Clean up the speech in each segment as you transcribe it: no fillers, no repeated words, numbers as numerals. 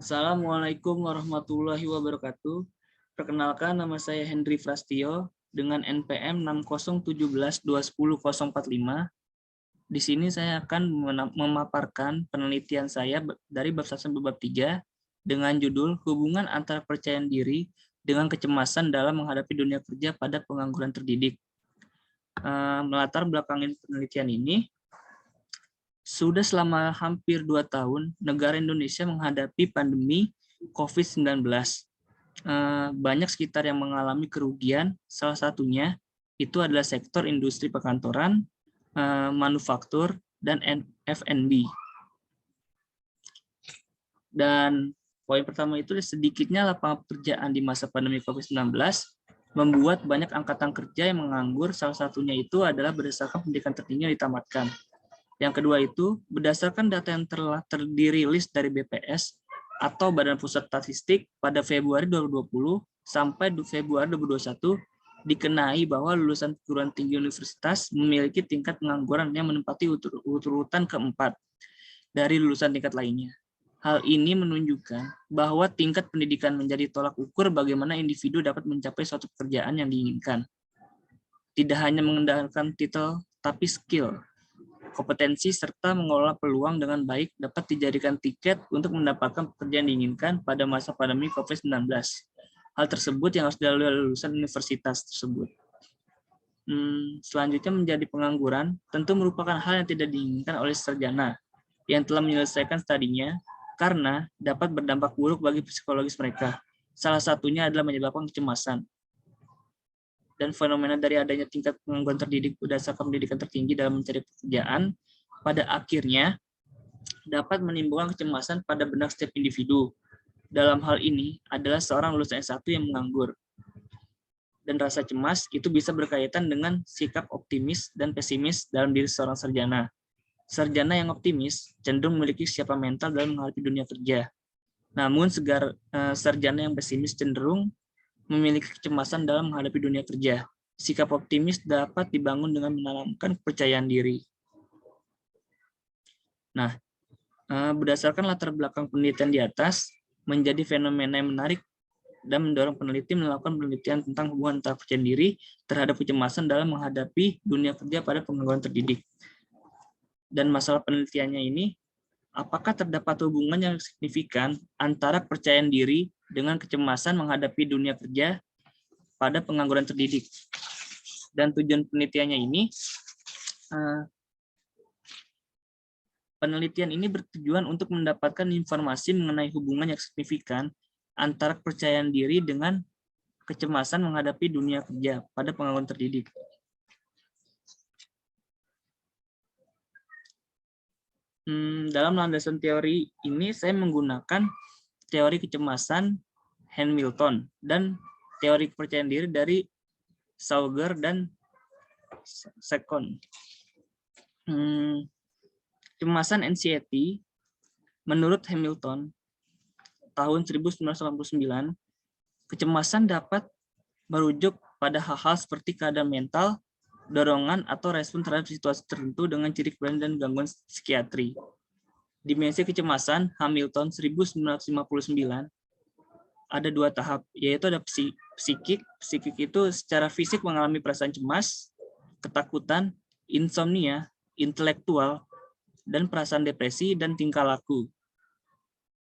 Assalamualaikum warahmatullahi wabarakatuh. Perkenalkan, nama saya Hendri Frastio dengan NPM 6017121045. Di sini saya akan memaparkan penelitian saya dari bab 1 sampai bab 3 dengan judul Hubungan antara Percayaan Diri dengan Kecemasan dalam Menghadapi Dunia Kerja pada Pengangguran Terdidik. Melatar belakangi penelitian ini, sudah selama hampir 2 tahun, negara Indonesia menghadapi pandemi COVID-19. Banyak sekitar yang mengalami kerugian, salah satunya itu adalah sektor industri perkantoran, manufaktur, dan F&B. Dan poin pertama itu sedikitnya lapangan pekerjaan di masa pandemi COVID-19 membuat banyak angkatan kerja yang menganggur, salah satunya itu adalah berdasarkan pendidikan tertinggi yang ditamatkan. Yang kedua itu, berdasarkan data yang telah dirilis dari BPS atau Badan Pusat Statistik pada Februari 2020 sampai Februari 2021, dikenai bahwa lulusan perguruan tinggi universitas memiliki tingkat pengangguran yang menempati urutan keempat dari lulusan tingkat lainnya. Hal ini menunjukkan bahwa tingkat pendidikan menjadi tolak ukur bagaimana individu dapat mencapai suatu pekerjaan yang diinginkan. Tidak hanya mengandalkan titel, tapi skill, kompetensi, serta mengelola peluang dengan baik dapat dijadikan tiket untuk mendapatkan pekerjaan diinginkan pada masa pandemi COVID-19. Hal tersebut yang harus dilalui oleh lulusan universitas tersebut. Selanjutnya, menjadi pengangguran tentu merupakan hal yang tidak diinginkan oleh sarjana yang telah menyelesaikan studinya karena dapat berdampak buruk bagi psikologis mereka. Salah satunya adalah menyebabkan kecemasan. Dan fenomena dari adanya tingkat pengangguran terdidik berdasarkan pendidikan tertinggi dalam mencari pekerjaan pada akhirnya dapat menimbulkan kecemasan pada benak setiap individu. Dalam hal ini adalah seorang lulusan S1 yang menganggur. Dan rasa cemas itu bisa berkaitan dengan sikap optimis dan pesimis dalam diri seorang sarjana. Sarjana yang optimis cenderung memiliki kesiapan mental dalam menghadapi dunia kerja. Namun sarjana yang pesimis cenderung memiliki kecemasan dalam menghadapi dunia kerja. Sikap optimis dapat dibangun dengan menanamkan kepercayaan diri. Nah, berdasarkan latar belakang penelitian di atas, menjadi fenomena yang menarik dan mendorong peneliti melakukan penelitian tentang hubungan antara kepercayaan diri terhadap kecemasan dalam menghadapi dunia kerja pada pengangguran terdidik. Dan masalah penelitiannya ini, apakah terdapat hubungan yang signifikan antara kepercayaan diri dengan kecemasan menghadapi dunia kerja pada pengangguran terdidik. Dan tujuan penelitiannya ini, penelitian ini bertujuan untuk mendapatkan informasi mengenai hubungan yang signifikan antara kepercayaan diri dengan kecemasan menghadapi dunia kerja pada pengangguran terdidik. Dalam landasan teori ini saya menggunakan teori kecemasan Hamilton dan teori kepercayaan diri dari Sauger dan Secon. Kecemasan anxiety menurut Hamilton tahun 1989, kecemasan dapat merujuk pada hal-hal seperti keadaan mental, dorongan atau respon terhadap situasi tertentu dengan ciri kepribadian dan gangguan psikiatri. Dimensi kecemasan Hamilton 1959 ada 2 tahap, yaitu ada psikik. Psikik itu secara fisik mengalami perasaan cemas, ketakutan, insomnia, intelektual, dan perasaan depresi dan tingkah laku.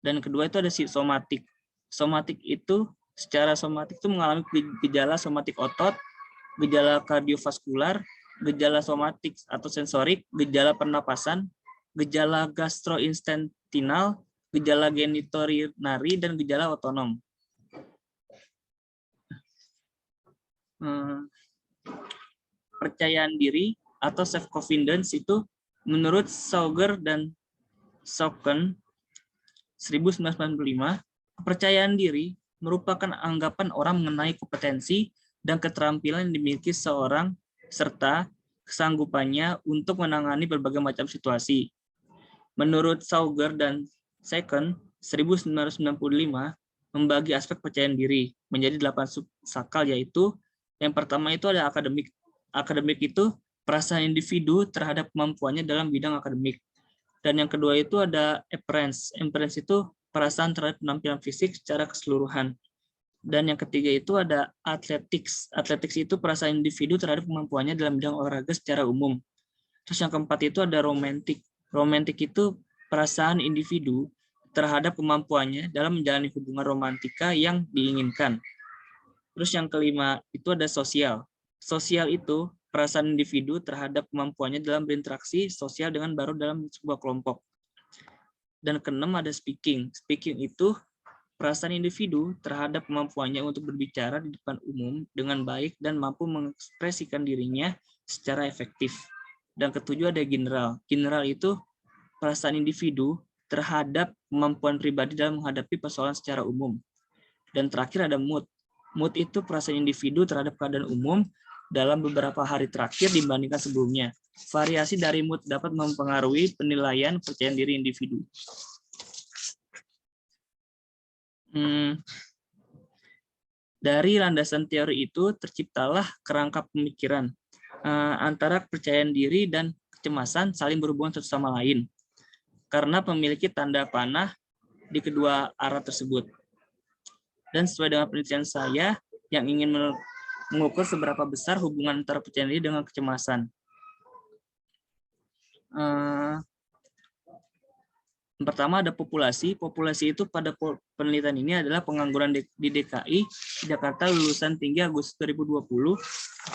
Dan kedua itu ada somatik. Somatik itu secara somatik itu mengalami gejala somatik otot, gejala kardiovaskular, gejala somatik atau sensorik, gejala pernapasan, gejala gastrointestinal, gejala genitourinary, dan gejala otonom. Percayaan diri atau self-confidence itu menurut Sauger dan Sauken 1995, kepercayaan diri merupakan anggapan orang mengenai kompetensi dan keterampilan yang dimiliki seorang serta kesanggupannya untuk menangani berbagai macam situasi. Menurut Sauger dan Second 1995, membagi aspek kepercayaan diri menjadi 8 subsakal, yaitu yang pertama itu ada akademik. Akademik itu perasaan individu terhadap kemampuannya dalam bidang akademik. Dan yang kedua itu ada appearance. Appearance itu perasaan terhadap penampilan fisik secara keseluruhan. Dan yang ketiga itu ada athletics. Athletics itu perasaan individu terhadap kemampuannya dalam bidang olahraga secara umum. Terus yang keempat itu ada romantic. Romantic itu perasaan individu terhadap kemampuannya dalam menjalani hubungan romantika yang diinginkan. Terus yang kelima itu ada sosial. Sosial itu perasaan individu terhadap kemampuannya dalam berinteraksi sosial dengan baru dalam sebuah kelompok. Dan keenam ada speaking. Speaking itu perasaan individu terhadap kemampuannya untuk berbicara di depan umum dengan baik dan mampu mengekspresikan dirinya secara efektif. Dan ketujuh ada general. General itu perasaan individu terhadap kemampuan pribadi dalam menghadapi persoalan secara umum. Dan terakhir ada mood. Mood itu perasaan individu terhadap keadaan umum dalam beberapa hari terakhir dibandingkan sebelumnya. Variasi dari mood dapat mempengaruhi penilaian kepercayaan diri individu. Dari landasan teori itu terciptalah kerangka pemikiran antara kepercayaan diri dan kecemasan saling berhubungan satu sama lain karena memiliki tanda panah di kedua arah tersebut. Dan sesuai dengan penelitian saya yang ingin mengukur seberapa besar hubungan antara percaya diri dengan kecemasan. Yang pertama ada populasi. Populasi itu pada penelitian ini adalah pengangguran di DKI Jakarta lulusan tinggi Agustus 2020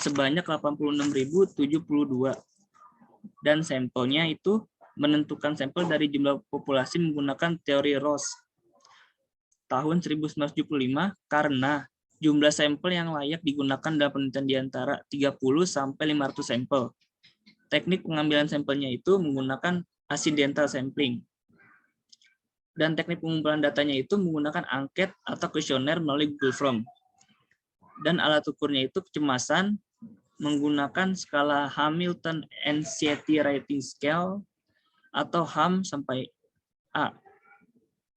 sebanyak 86.072. Dan sampelnya itu menentukan sampel dari jumlah populasi menggunakan teori Ross tahun 1975 karena jumlah sampel yang layak digunakan dalam penelitian di antara 30 sampai 500 sampel. Teknik pengambilan sampelnya itu menggunakan accidental sampling. Dan teknik pengumpulan datanya itu menggunakan angket atau kuesioner melalui Google Form. Dan alat ukurnya itu kecemasan menggunakan skala Hamilton Anxiety Rating Scale atau HAM sampai A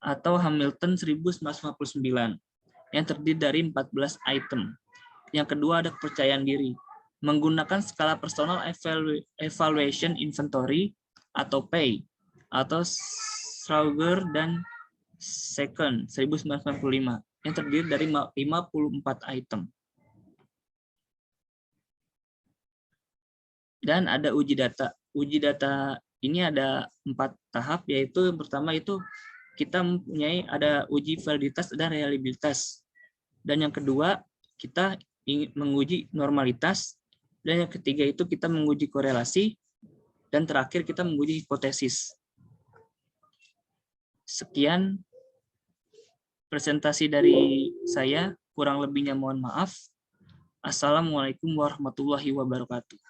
atau Hamilton 1959 yang terdiri dari 14 item. Yang kedua ada kepercayaan diri menggunakan skala Personal Evaluation Inventory atau PEI atau Schauger dan Second 1995 yang terdiri dari 54 item. Dan ada uji data. Uji data ini ada 4 tahap, yaitu yang pertama itu kita mempunyai ada uji validitas dan reliabilitas. Dan yang kedua kita ingin menguji normalitas. Dan yang ketiga itu kita menguji korelasi. Dan terakhir kita menguji hipotesis. Sekian presentasi dari saya, kurang lebihnya mohon maaf. Assalamualaikum warahmatullahi wabarakatuh.